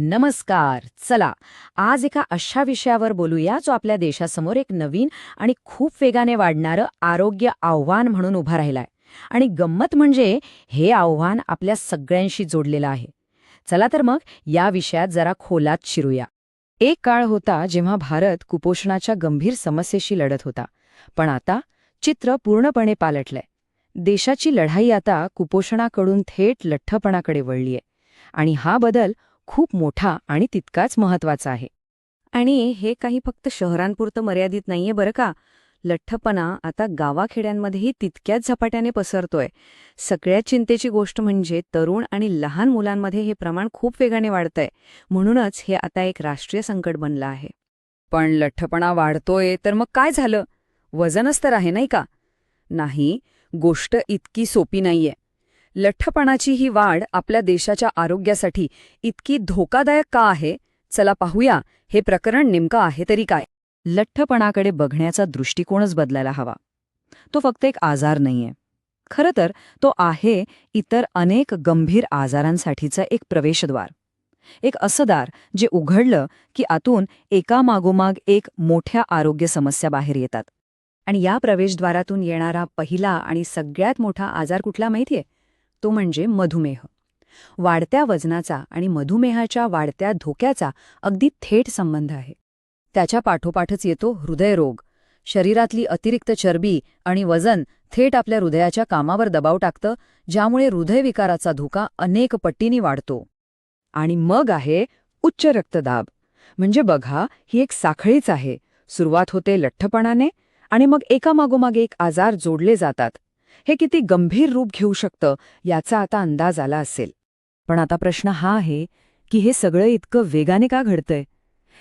नमस्कार. चला, आज एका अशा विषयावर बोलूया जो आपल्या देशासमोर एक नवीन आणि खूप वेगाने वाढणारं आरोग्य आव्हान म्हणून उभा राहिलाय. आणि गंमत म्हणजे हे आव्हान आपल्या सगळ्यांशी जोडलेलं आहे. चला तर मग या विषयात जरा खोलात शिरूया. एक काळ होता जेव्हा भारत कुपोषणाच्या गंभीर समस्येशी लढत होता. पण आता चित्र पूर्णपणे पालटलंय. देशाची लढाई आता कुपोषणाकडून थेट लठ्ठपणाकडे वळलीय. आणि हा बदल खूप मोठा आणि तितकाच महत्वाचा आहे. आणि हे काही फक्त शहरांपुरतं मर्यादित नाहीये बरं का. लठ्ठपणा आता गावाखेड्यांमध्येही तितक्याच झपाट्याने पसरतोय. सगळ्यात चिंतेची गोष्ट म्हणजे तरुण आणि लहान मुलांमध्ये हे प्रमाण खूप वेगाने वाढतंय. म्हणूनच हे आता एक राष्ट्रीय संकट बनलं आहे. पण लठ्ठपणा वाढतोय तर मग काय झालं? वजनच तर आहे नाही का? नाही, गोष्ट इतकी सोपी नाहीये. लठ्ठपणाची ही वाढ आपल्या देशाच्या आरोग्यासाठी इतकी धोकादायक का आहे? चला पाहूया हे प्रकरण नेमकं आहे तरी काय. लठ्ठपणाकडे बघण्याचा दृष्टिकोनच बदलायला हवा. तो फक्त एक आजार नाहीये. खरं तर तो आहे इतर अनेक गंभीर आजारांसाठीचं एक प्रवेशद्वार. एक असं दार जे उघडलं की आतून एकामागोमाग एक मोठ्या आरोग्य समस्या बाहेर येतात. आणि या प्रवेशद्वारातून येणारा पहिला आणि सगळ्यात मोठा आजार कुठला माहितीये? तो म्हणजे मधुमेह. वाढत्या वजनाचा आणि मधुमेहाच्या वाढत्या धोक्याचा अगदी थेट संबंध आहे. त्याच्या पाठोपाठच येतो हृदयरोग. शरीरातली अतिरिक्त चरबी आणि वजन थेट आपल्या हृदयाच्या कामावर दबाव टाकतं, ज्यामुळे हृदयविकाराचा धोका अनेक पटींनी वाढतो. आणि मग आहे उच्च रक्तदाब. म्हणजे बघा, ही एक साखळीच आहे. सुरुवात होते लठ्ठपणाने आणि मग एकामागोमाग एक आजार जोडले जातात. हे किती गंभीर रूप घेऊ शकतं याचा आता अंदाज आला असेल. पण आता प्रश्न हा आहे की हे सगळं इतकं वेगाने का घडतंय?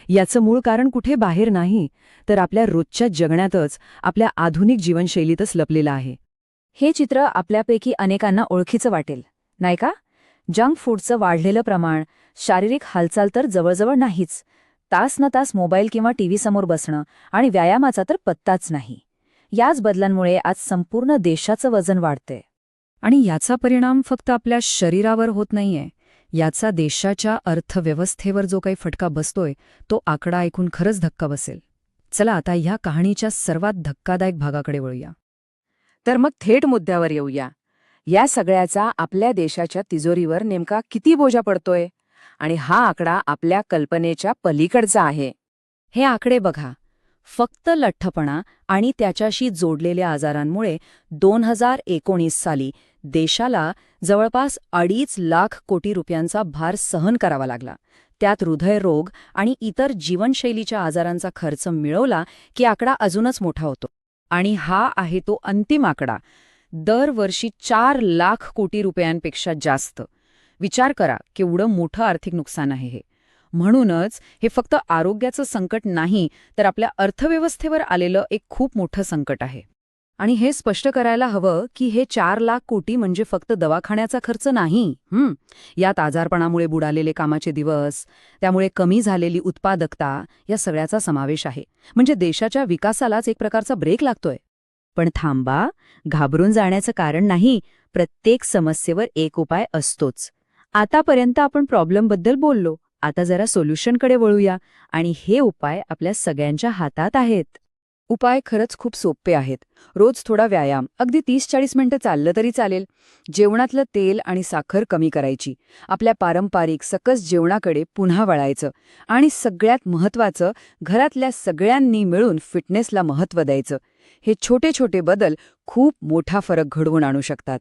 याचं मूळ कारण कुठे बाहेर नाही, तर आपल्या रोजच्या जगण्यातच, आपल्या आधुनिक जीवनशैलीतच लपलेलं आहे. हे चित्र आपल्यापैकी अनेकांना ओळखीचं वाटेल, नाही का? जंक फूडचं वाढलेलं प्रमाण, शारीरिक हालचाल तर जवळजवळ नाहीच. तास न तास मोबाईल किंवा टीव्ही समोर बसणं आणि व्यायामाचा तर पत्ताच नाही. याच बदलांमुळे आज संपूर्ण देशाचं वजन वाढतंय. आणि याचा परिणाम फक्त आपल्या शरीरावर होत नाहीये. याचा देशाच्या अर्थव्यवस्थेवर जो काही फटका बसतोय तो आकडा ऐकून खरंच धक्का बसेल. चला आता ह्या कहाणीच्या सर्वात धक्कादायक भागाकडे वळूया. तर मग थेट मुद्द्यावर येऊया. या सगळ्याचा आपल्या देशाच्या तिजोरीवर नेमका किती बोजा पडतोय? आणि हा आकडा आपल्या कल्पनेच्या पलीकडचा आहे. हे आकडे बघा. फक्त लठ्ठपणा आणि त्याच्याशी जोडलेल्या आजारांमुळे 2019 साली देशाला जवळपास 2.5 लाख कोटी रुपयांचा भार सहन करावा लागला. त्यात हृदयरोग आणि इतर जीवनशैलीच्या आजारांचा खर्च मिळवला की आकडा अजूनच मोठा होतो. आणि हा आहे तो अंतिम आकडा. दरवर्षी 4 लाख कोटी रुपयांपेक्षा जास्त. विचार करा केवढं मोठं आर्थिक नुकसान आहे हे. म्हणूनच हे फक्त आरोग्याचं संकट नाही, तर आपल्या अर्थव्यवस्थेवर आलेलं एक खूप मोठं संकट आहे. आणि हे स्पष्ट करायला हवं की हे 4 लाख कोटी म्हणजे फक्त दवाखान्याचा खर्च नाही. यात आजारपणामुळे बुडालेले कामाचे दिवस, त्यामुळे कमी झालेली उत्पादकता, या सगळ्याचा समावेश आहे. म्हणजे देशाच्या विकासालाच एक प्रकारचा ब्रेक लागतोय. पण थांबा, घाबरून जाण्याचं कारण नाही. प्रत्येक समस्येवर एक उपाय असतोच. आतापर्यंत आपण प्रॉब्लेमबद्दल बोललो. आता जरा सोल्युशनकडे वळूया. आणि हे उपाय आपल्या सगळ्यांच्या हातात आहेत. उपाय खरंच खूप सोपे आहेत. रोज थोडा व्यायाम, अगदी 30-40 मिनिटं चाललं तरी चालेल. जेवणातलं तेल आणि साखर कमी करायची. आपल्या पारंपरिक सकस जेवणाकडे पुन्हा वळायचं. आणि सगळ्यात महत्त्वाचं, घरातल्या सगळ्यांनी मिळून फिटनेसला महत्त्व द्यायचं. हे छोटे छोटे बदल खूप मोठा फरक घडवून आणू शकतात.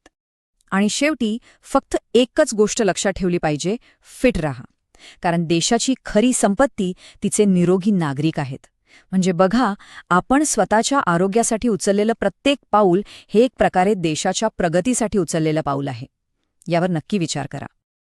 आणि शेवटी फक्त एकच गोष्ट लक्षात ठेवली पाहिजे, फिट राहा. कारण देशाची खरी संपत्ती तिचे निरोगी नागरिक आहेत. म्हणजे बघा, आपण स्वतःच्या आरोग्यासाठी उचललेलं प्रत्येक पाऊल हे एक प्रकारे देशाच्या प्रगतीसाठी उचललेलं पाऊल आहे. यावर नक्की विचार करा.